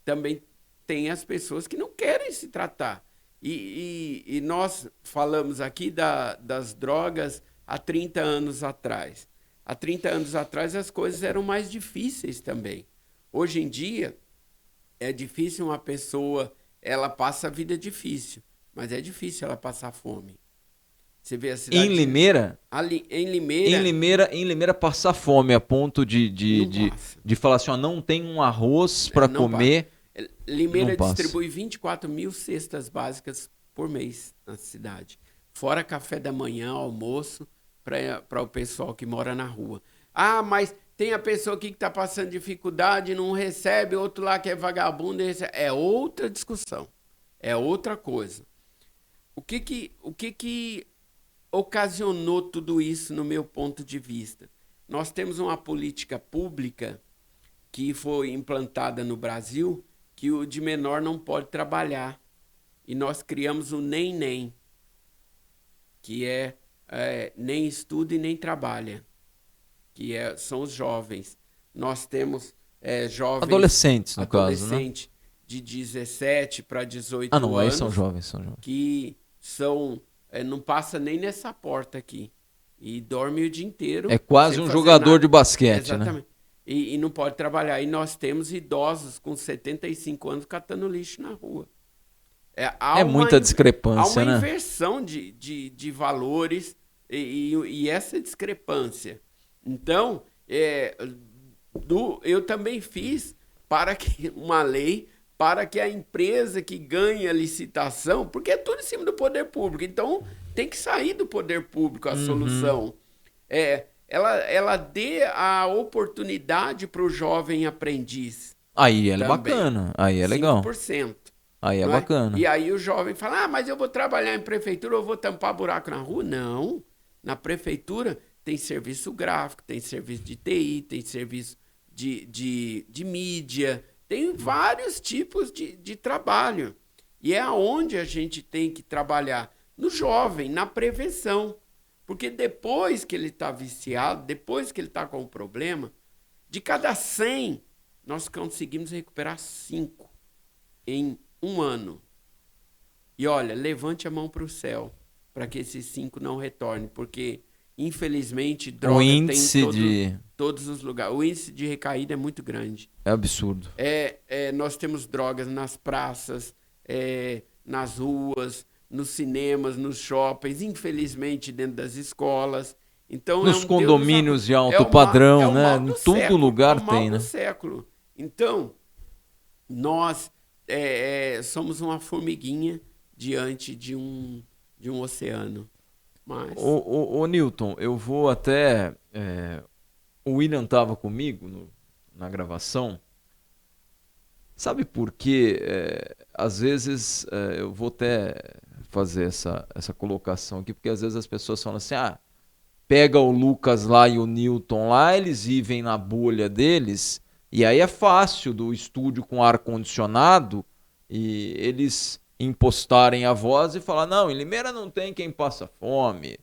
também tem as pessoas que não querem se tratar. E nós falamos aqui das drogas há 30 anos atrás. Há 30 anos atrás as coisas eram mais difíceis também. Hoje em dia é difícil uma pessoa, ela passa a vida difícil, mas é difícil ela passar fome. Você vê a cidade... Em Limeira? Em Limeira... Em Limeira passar fome a ponto de falar assim, ó, não tem um arroz para comer. Limeira distribui 24 mil cestas básicas por mês na cidade. Fora café da manhã, almoço, para o pessoal que mora na rua. Ah, mas tem a pessoa aqui que está passando dificuldade, não recebe, outro lá que é vagabundo, é outra discussão, é outra coisa. O que ocasionou tudo isso no meu ponto de vista? Nós temos uma política pública que foi implantada no Brasil, que o de menor não pode trabalhar. E nós criamos o NEM, que nem estuda e nem trabalha, que são os jovens. Nós temos jovens... Adolescentes, no caso, né? De 17 para 18 anos. Ah, não, aí anos, são jovens. Que não passa nem nessa porta aqui. E dorme o dia inteiro. É quase um jogador de basquete, exatamente, né? e não pode trabalhar. E nós temos idosos com 75 anos catando lixo na rua. É muita Há discrepância, uma né? inversão de valores e essa discrepância. Então, eu também fiz para que uma lei para que a empresa que ganha a licitação, porque é tudo em cima do poder público, então tem que sair do poder público a Uhum. solução. Ela dê a oportunidade para o jovem aprendiz Aí é também, bacana, aí é legal, 5%. aí é Não é? bacana. E aí o jovem fala: mas eu vou trabalhar em prefeitura, eu vou tampar buraco na rua? Não. Na prefeitura tem serviço gráfico, tem serviço de TI, tem serviço de mídia, tem vários tipos de trabalho. E é aonde a gente tem que trabalhar no jovem, na prevenção. Porque depois que ele está viciado, depois que ele está com um problema, de cada 100, nós conseguimos recuperar 5 em um ano. E olha, levante a mão para o céu para que esses 5 não retornem, porque infelizmente O droga tem em índice de todos os lugares. O índice de recaída é muito grande. é absurdo. Nós temos drogas nas praças, nas ruas, nos cinemas, nos shoppings, infelizmente dentro das escolas. Então Nos condomínios de alto é padrão, o né? mal Em do todo século, é o lugar mal tem, do né? século. Então, nós somos uma formiguinha diante de um oceano. Mas, Ô, Newton, eu vou até. O William estava comigo na gravação. Sabe por quê? Às vezes eu vou até fazer essa colocação aqui, porque às vezes as pessoas falam assim: ah, pega o Lucas lá e o Newton lá, eles vivem na bolha deles, e aí é fácil do estúdio com ar-condicionado e eles impostarem a voz e falar: não, em Limeira não tem quem passa fome.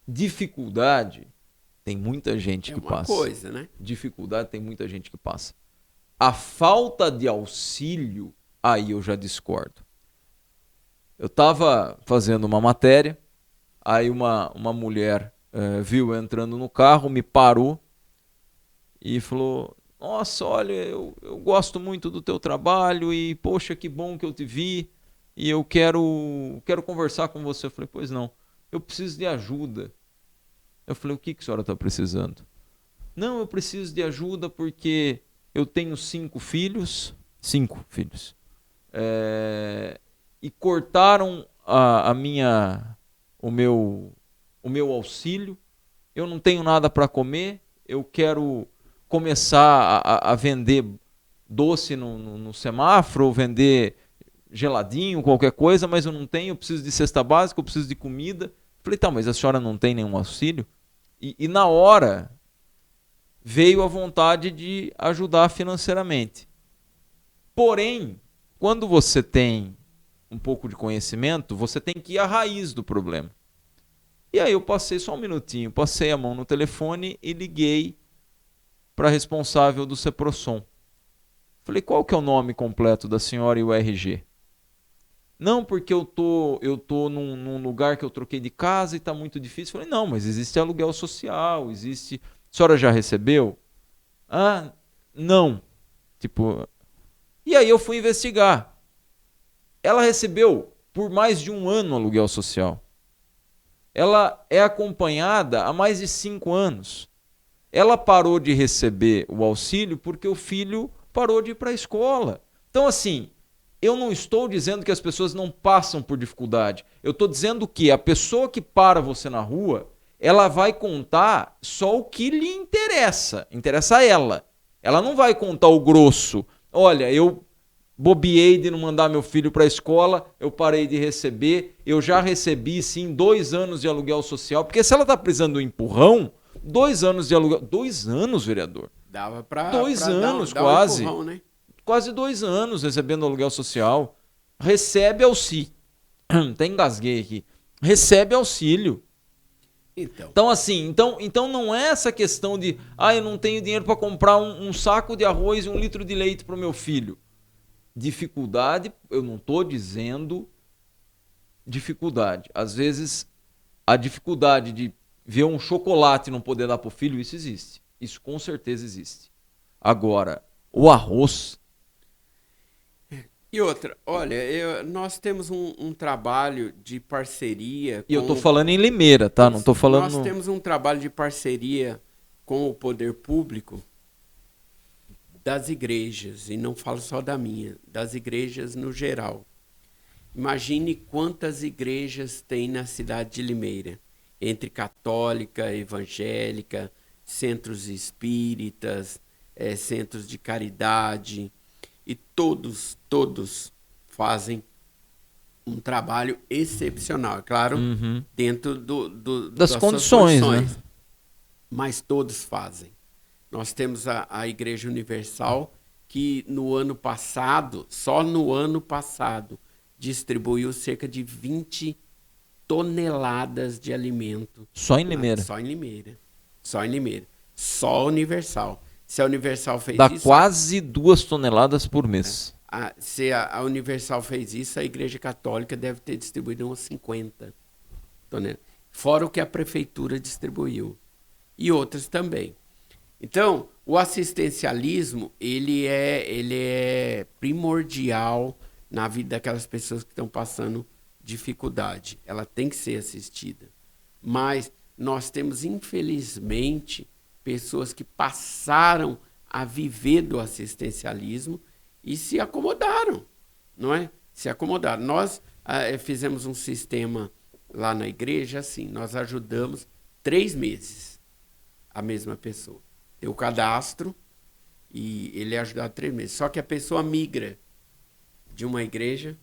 Dificuldade, tem muita gente é que uma passa. coisa, né? Dificuldade, tem muita gente que passa. A falta de auxílio, aí eu já discordo. Eu estava fazendo uma matéria, aí uma mulher viu eu entrando no carro, me parou e falou: nossa, olha, eu gosto muito do teu trabalho e, poxa, que bom que eu te vi e eu quero conversar com você. Eu falei: pois não, eu preciso de ajuda. Eu falei: o que a senhora está precisando? Não, eu preciso de ajuda porque eu tenho 5 filhos. 5 filhos. E cortaram o meu auxílio. Eu não tenho nada para comer. Eu quero começar a vender doce no semáforo, ou vender geladinho, qualquer coisa, mas eu não tenho. Eu preciso de cesta básica, eu preciso de comida. Falei: tá, mas a senhora não tem nenhum auxílio? E na hora veio a vontade de ajudar financeiramente. Porém, quando você tem um pouco de conhecimento, você tem que ir à raiz do problema. E aí eu passei só um minutinho, passei a mão no telefone e liguei para a responsável do Ceprosom. Falei: qual que é o nome completo da senhora e o RG? Não, porque eu tô num lugar que eu troquei de casa e está muito difícil. Falei: não, mas existe aluguel social, existe... A senhora já recebeu? Ah, não. Tipo, e aí eu fui investigar. Ela recebeu por mais de um ano aluguel social. Ela é acompanhada há mais de 5 anos. Ela parou de receber o auxílio porque o filho parou de ir para a escola. Então, assim, eu não estou dizendo que as pessoas não passam por dificuldade. Eu estou dizendo que a pessoa que para você na rua, ela vai contar só o que lhe interessa. Interessa a ela. Ela não vai contar o grosso. Olha, eu bobiei de não mandar meu filho para a escola, eu parei de receber, eu já recebi sim 2 anos de aluguel social, porque se ela está precisando do empurrão, 2 anos de aluguel. 2 anos, vereador. Dava 2 para anos dar um quase. empurrão, né? Quase 2 anos recebendo aluguel social. Recebe auxílio. Até engasguei aqui. Recebe auxílio. Então, Então, assim, então não é essa questão de eu não tenho dinheiro para comprar um saco de arroz e 1 litro de leite para o meu filho. Dificuldade, eu não estou dizendo dificuldade. Às vezes, a dificuldade de ver um chocolate e não poder dar para o filho, isso existe. Isso com certeza existe. Agora, o arroz... E outra, olha, nós temos um trabalho de parceria E eu tô com falando em Limeira, tá? Não tô falando... nós temos um trabalho de parceria com o poder público das igrejas, e não falo só da minha, das igrejas no geral. Imagine quantas igrejas tem na cidade de Limeira, entre católica, evangélica, centros espíritas, centros de caridade, e todos fazem um trabalho excepcional, é claro, dentro das condições, né? Mas todos fazem. Nós temos a Igreja Universal, que no ano passado, só no ano passado, distribuiu cerca de 20 toneladas de alimento. Só em Limeira? Só em Limeira. Só em Limeira. Só a Universal. Se a Universal fez Dá isso... quase 2 toneladas por mês. Se a Universal fez isso, a Igreja Católica deve ter distribuído umas 50 toneladas. Fora o que a Prefeitura distribuiu. E outras também. Então, o assistencialismo, ele é primordial na vida daquelas pessoas que estão passando dificuldade. Ela tem que ser assistida. Mas nós temos, infelizmente, pessoas que passaram a viver do assistencialismo e se acomodaram, não é? Se acomodaram. Nós fizemos um sistema lá na igreja, assim, nós ajudamos 3 meses a mesma pessoa. Tem o cadastro e ele é ajudado 3 meses. Só que a pessoa migra de uma igreja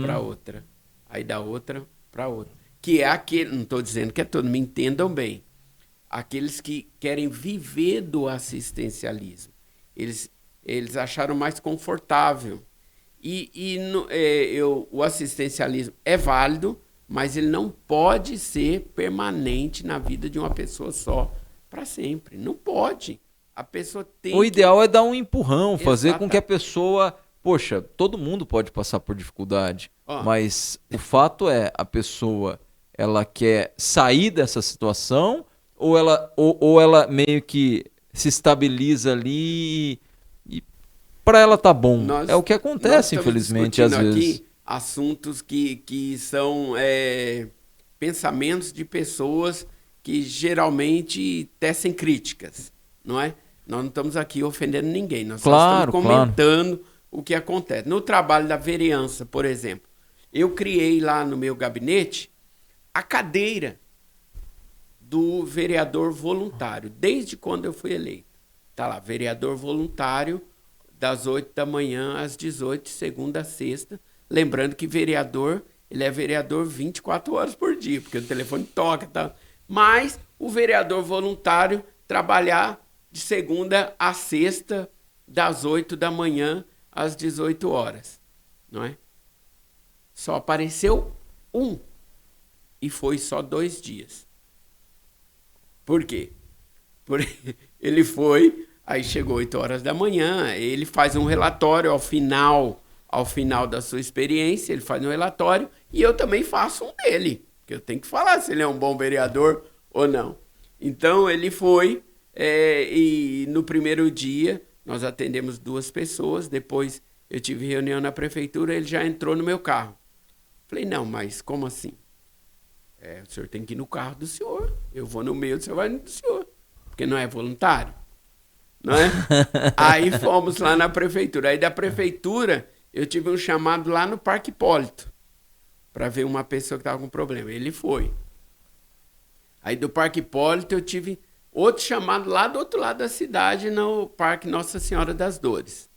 para outra, aí da outra para outra. Que é aquele, não estou dizendo que é todo, me entendam bem, aqueles que querem viver do assistencialismo. Eles acharam mais confortável. O assistencialismo é válido, mas ele não pode ser permanente na vida de uma pessoa só para sempre. Não pode. A pessoa tem O ideal é dar um empurrão, fazer Exata. com que a pessoa... Poxa, todo mundo pode passar por dificuldade, Ó. mas o fato é, a pessoa, ela quer sair dessa situação ou ela meio que se estabiliza ali e para ela tá bom. É o que acontece, infelizmente, às vezes. Aqui assuntos que são pensamentos de pessoas que geralmente tecem críticas, não é? Nós não estamos aqui ofendendo ninguém, nós só estamos comentando o que acontece. No trabalho da vereança, por exemplo, eu criei lá no meu gabinete a cadeira do vereador voluntário, desde quando eu fui eleito. Está lá, vereador voluntário, das 8 da manhã às 18, segunda a sexta. Lembrando que vereador, ele é vereador 24 horas por dia, porque o telefone toca, tá? Mas o vereador voluntário trabalhar de segunda a sexta, das 8 da manhã às 18 horas, não é? Só apareceu um, e foi só 2 dias. Por quê? Porque ele foi, aí chegou 8 horas da manhã, ele faz um relatório ao final da sua experiência, ele faz um relatório, e eu também faço um dele, porque eu tenho que falar se ele é um bom vereador ou não. Então ele foi, e no primeiro dia nós atendemos 2 pessoas, depois eu tive reunião na prefeitura, ele já entrou no meu carro. Falei, não, mas como assim? O senhor tem que ir no carro do senhor, eu vou no meu, o senhor vai no do senhor, porque não é voluntário, não é? Aí fomos lá na prefeitura, aí da prefeitura eu tive um chamado lá no Parque Hipólito, para ver uma pessoa que estava com problema, ele foi. Aí do Parque Hipólito eu tive outro chamado lá do outro lado da cidade, no Parque Nossa Senhora das Dores.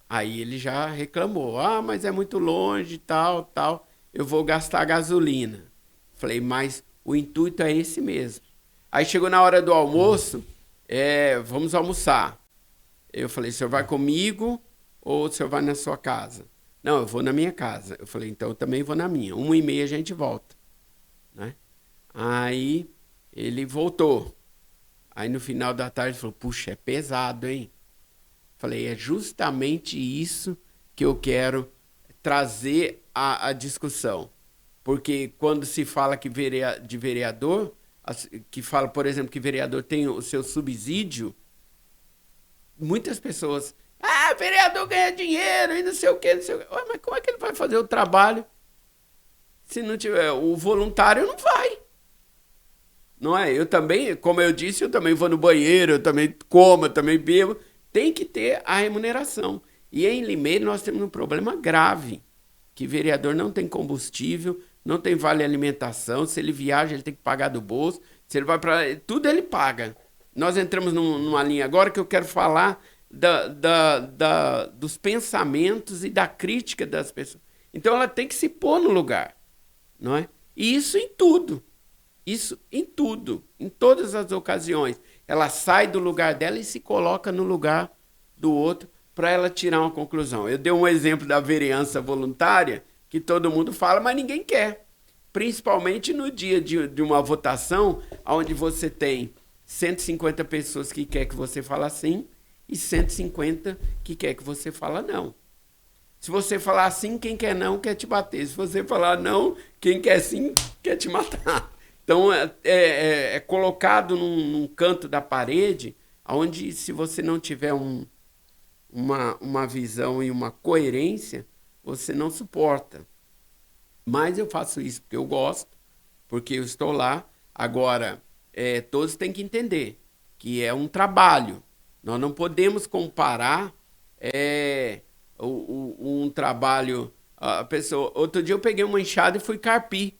Aí ele já reclamou, mas é muito longe, tal, eu vou gastar gasolina. Falei, mas o intuito é esse mesmo. Aí chegou na hora do almoço, vamos almoçar. Eu falei, o senhor vai comigo ou o senhor vai na sua casa? Não, eu vou na minha casa. Eu falei, então eu também vou na minha. 1h30 a gente volta. Né? Aí ele voltou. Aí no final da tarde ele falou, puxa, é pesado, hein? Falei, é justamente isso que eu quero trazer à discussão. Porque quando se fala de vereador, que fala, por exemplo, que vereador tem o seu subsídio, muitas pessoas, vereador ganha dinheiro e não sei o quê, não sei o quê. Ué, mas como é que ele vai fazer o trabalho se não tiver? O voluntário não vai. Não é? Eu também, como eu disse, eu também vou no banheiro, eu também como, eu também bebo. Tem que ter a remuneração. E em Limeira nós temos um problema grave, que vereador não tem combustível, não tem vale alimentação, se ele viaja ele tem que pagar do bolso, se ele vai para tudo ele paga. Nós entramos numa linha agora que eu quero falar dos pensamentos e da crítica das pessoas. Então ela tem que se pôr no lugar, não é? E isso em tudo. Isso em tudo, em todas as ocasiões. Ela sai do lugar dela e se coloca no lugar do outro para ela tirar uma conclusão. Eu dei um exemplo da vereança voluntária, que todo mundo fala, mas ninguém quer. Principalmente no dia de uma votação, onde você tem 150 pessoas que quer que você fale sim e 150 que quer que você fale não. Se você falar sim, quem quer não quer te bater. Se você falar não, quem quer sim quer te matar. Então, é colocado num canto da parede, onde se você não tiver uma visão e uma coerência, você não suporta. Mas eu faço isso porque eu gosto, porque eu estou lá. Agora, todos têm que entender que é um trabalho. Nós não podemos comparar um trabalho... A pessoa, outro dia eu peguei uma enxada e fui carpir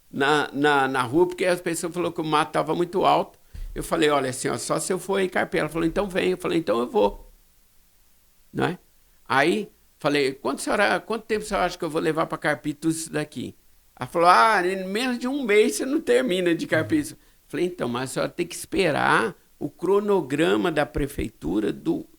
na rua, porque as pessoas falaram que o mato estava muito alto. Eu falei, olha assim, ó, só se eu for aí carpir. Ela falou, então vem. Eu falei, então eu vou. Não é? Aí, falei, quanto tempo você acha que eu vou levar para carpir tudo isso daqui? Ela falou, em menos de um mês você não termina de carpir isso. Eu falei, então, mas a senhora tem que esperar o cronograma da prefeitura do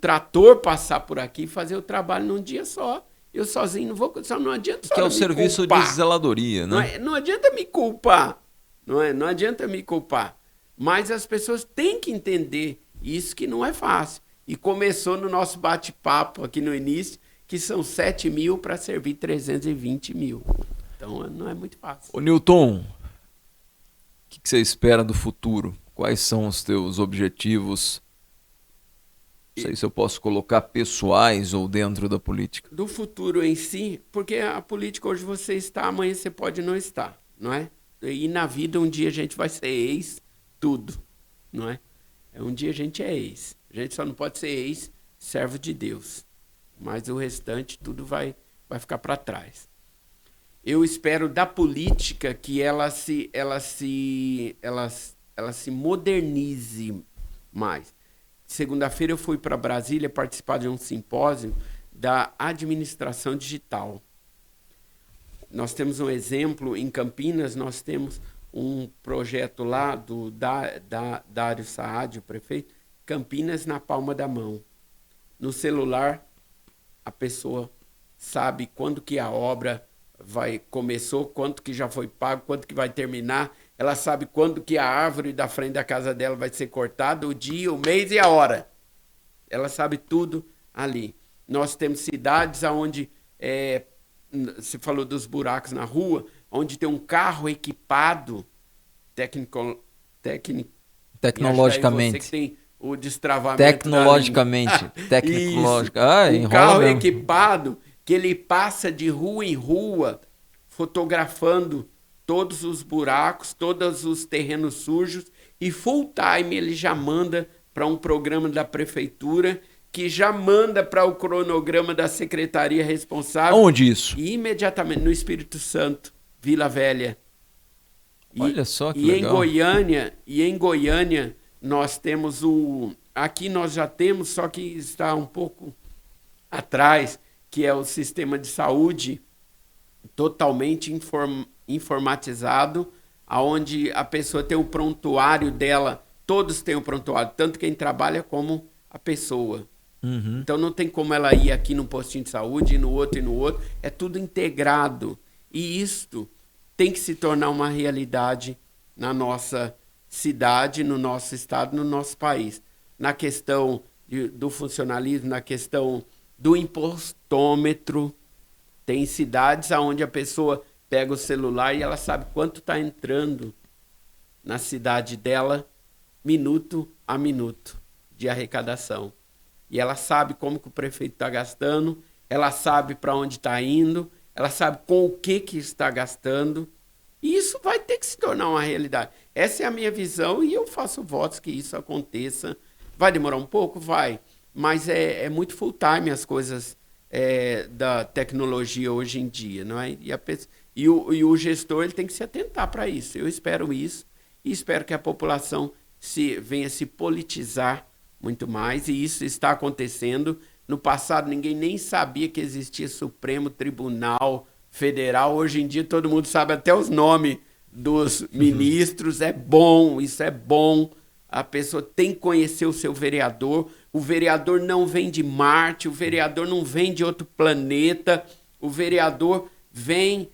trator passar por aqui e fazer o trabalho num dia só. Eu sozinho não vou... Só não adianta só que é o serviço de zeladoria, né? Não adianta me culpar. Não adianta me culpar. Mas as pessoas têm que entender isso, que não é fácil. E começou no nosso bate-papo aqui no início, que são 7 mil para servir 320 mil. Então não é muito fácil. Ô Newton, o que você espera do futuro? Quais são os teus objetivos? Não sei se eu posso colocar pessoais ou dentro da política. Do futuro em si, porque a política hoje você está, amanhã você pode não estar, não é? E na vida um dia a gente vai ser ex tudo, não é? Um dia a gente é ex. A gente só não pode ser ex servo de Deus. Mas o restante tudo vai ficar para trás. Eu espero da política que ela se modernize mais. Segunda-feira eu fui para Brasília participar de um simpósio da administração digital. Nós temos um exemplo em Campinas, nós temos um projeto lá do Dário Saad, o prefeito, Campinas na palma da mão. No celular, a pessoa sabe quando que a obra começou, quanto que já foi pago, quanto que vai terminar. Ela sabe quando que a árvore da frente da casa dela vai ser cortada, o dia, o mês e a hora. Ela sabe tudo ali. Nós temos cidades onde, você falou dos buracos na rua, onde tem um carro equipado tecnologicamente. Você que tem o destravamento. Tecnologicamente. Um carro mesmo. Equipado que ele passa de rua em rua fotografando todos os buracos, todos os terrenos sujos, e full time ele já manda para um programa da prefeitura, que já manda para o cronograma da secretaria responsável. Onde isso? E imediatamente no Espírito Santo, Vila Velha. Olha só que legal. Em Goiânia nós temos aqui nós já temos, só que está um pouco atrás, que é o sistema de saúde totalmente informatizado, onde a pessoa tem o prontuário dela, todos têm o prontuário, tanto quem trabalha como a pessoa. Uhum. Então não tem como ela ir aqui num postinho de saúde, e no outro, é tudo integrado. E isto tem que se tornar uma realidade na nossa cidade, no nosso estado, no nosso país. Na questão do funcionalismo, na questão do impostômetro, tem cidades onde a pessoa pega o celular e ela sabe quanto está entrando na cidade dela, minuto a minuto de arrecadação. E ela sabe como que o prefeito está gastando, ela sabe para onde está indo, ela sabe com o que está gastando. E isso vai ter que se tornar uma realidade. Essa é a minha visão e eu faço votos que isso aconteça. Vai demorar um pouco? Vai. Mas é muito full time as coisas da tecnologia hoje em dia, não é? E o gestor ele tem que se atentar para isso. Eu espero isso e espero que a população venha se politizar muito mais, e isso está acontecendo. No passado ninguém nem sabia que existia Supremo Tribunal Federal. Hoje em dia todo mundo sabe até os nomes dos ministros. É bom, isso é bom. A pessoa tem que conhecer o seu vereador. O vereador não vem de Marte, o vereador não vem de outro planeta. O vereador vem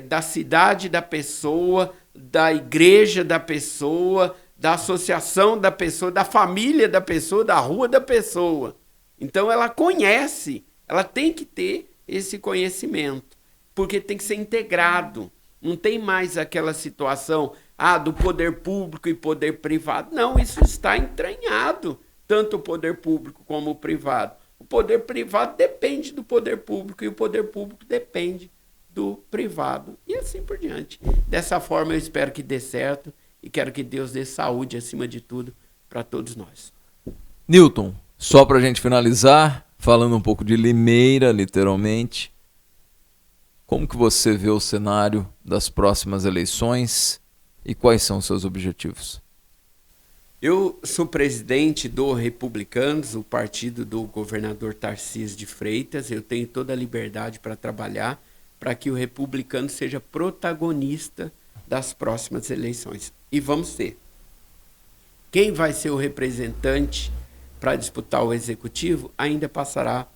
da cidade da pessoa, da igreja da pessoa, da associação da pessoa, da família da pessoa, da rua da pessoa. Então ela conhece, ela tem que ter esse conhecimento, porque tem que ser integrado. Não tem mais aquela situação do poder público e poder privado. Não, isso está entranhado, tanto o poder público como o privado. O poder privado depende do poder público e o poder público depende do privado. E assim por diante. Dessa forma eu espero que dê certo e quero que Deus dê saúde acima de tudo para todos nós. Newton, só para a gente finalizar, falando um pouco de Limeira, literalmente, como que você vê o cenário das próximas eleições e quais são os seus objetivos? Eu sou presidente do Republicanos, o partido do governador Tarcísio de Freitas. Eu tenho toda a liberdade para trabalhar para que o Republicano seja protagonista das próximas eleições. E vamos ter. Quem vai ser o representante para disputar o executivo ainda passará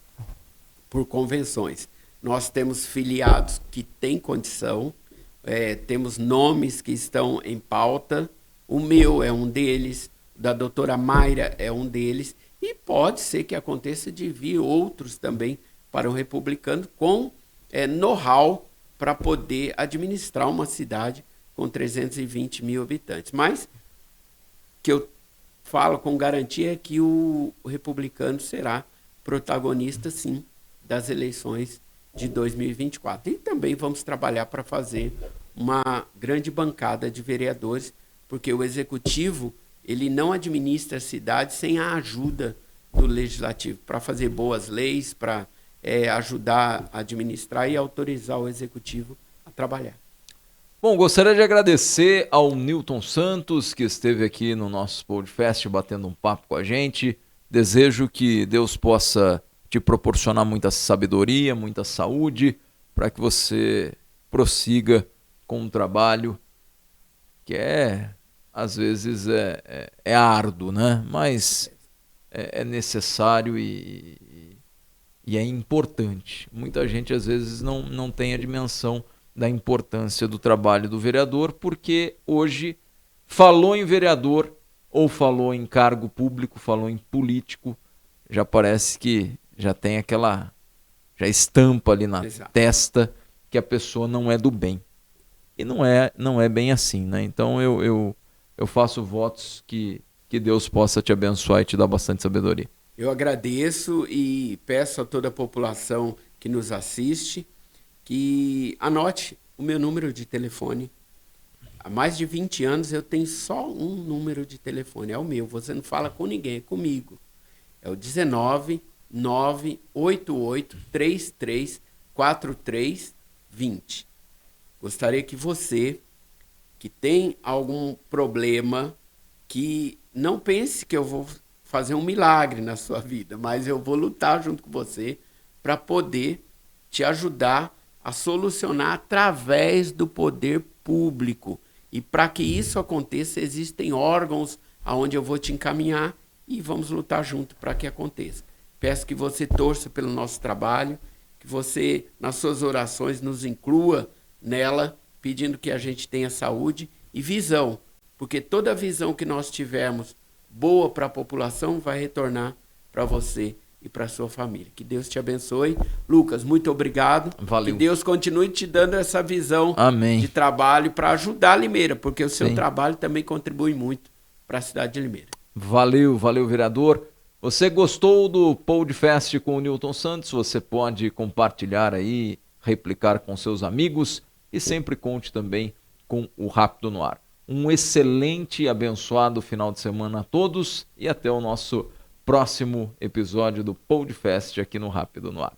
por convenções. Nós temos filiados que têm condição, temos nomes que estão em pauta. O meu é um deles, da doutora Mayra é um deles, e pode ser que aconteça de vir outros também para o Republicano com know-how para poder administrar uma cidade com 320 mil habitantes. Mas que eu falo com garantia é que o Republicano será protagonista, sim, das eleições de 2024. E também vamos trabalhar para fazer uma grande bancada de vereadores, porque o Executivo ele não administra a cidade sem a ajuda do Legislativo, para fazer boas leis, para ajudar a administrar e autorizar o Executivo a trabalhar. Bom, gostaria de agradecer ao Newton Santos, que esteve aqui no nosso podcast batendo um papo com a gente. Desejo que Deus possa te proporcionar muita sabedoria, muita saúde, para que você prossiga com um trabalho que às vezes é árduo, né? Mas é necessário e é importante. Muita gente às vezes não tem a dimensão da importância do trabalho do vereador, porque hoje falou em vereador ou falou em cargo público, falou em político, já parece que já tem já estampa ali na testa que a pessoa não é do bem. E não é bem assim, né? Então eu faço votos que Deus possa te abençoar e te dar bastante sabedoria. Eu agradeço e peço a toda a população que nos assiste que anote o meu número de telefone. Há mais de 20 anos eu tenho só um número de telefone, é o meu. Você não fala com ninguém, é comigo. É o 19 988 33 43 20. Gostaria que você, que tem algum problema, que não pense que eu vou fazer um milagre na sua vida, mas eu vou lutar junto com você para poder te ajudar a solucionar através do poder público. E para que isso aconteça, existem órgãos aonde eu vou te encaminhar e vamos lutar junto para que aconteça. Peço que você torça pelo nosso trabalho, que você, nas suas orações, nos inclua nela, pedindo que a gente tenha saúde e visão, porque toda visão que nós tivermos boa para a população vai retornar para você e para sua família. Que Deus te abençoe. Lucas, muito obrigado. Valeu. Que Deus continue te dando essa visão Amém. de trabalho para ajudar a Limeira, porque o seu Sim. trabalho também contribui muito para a cidade de Limeira. Valeu, vereador. Você gostou do podcast com o Newton Santos? Você pode compartilhar aí, replicar com seus amigos e sempre conte também com o Rápido no Ar. Um excelente e abençoado final de semana a todos e até o nosso próximo episódio do podcast aqui no Rápido no Ar.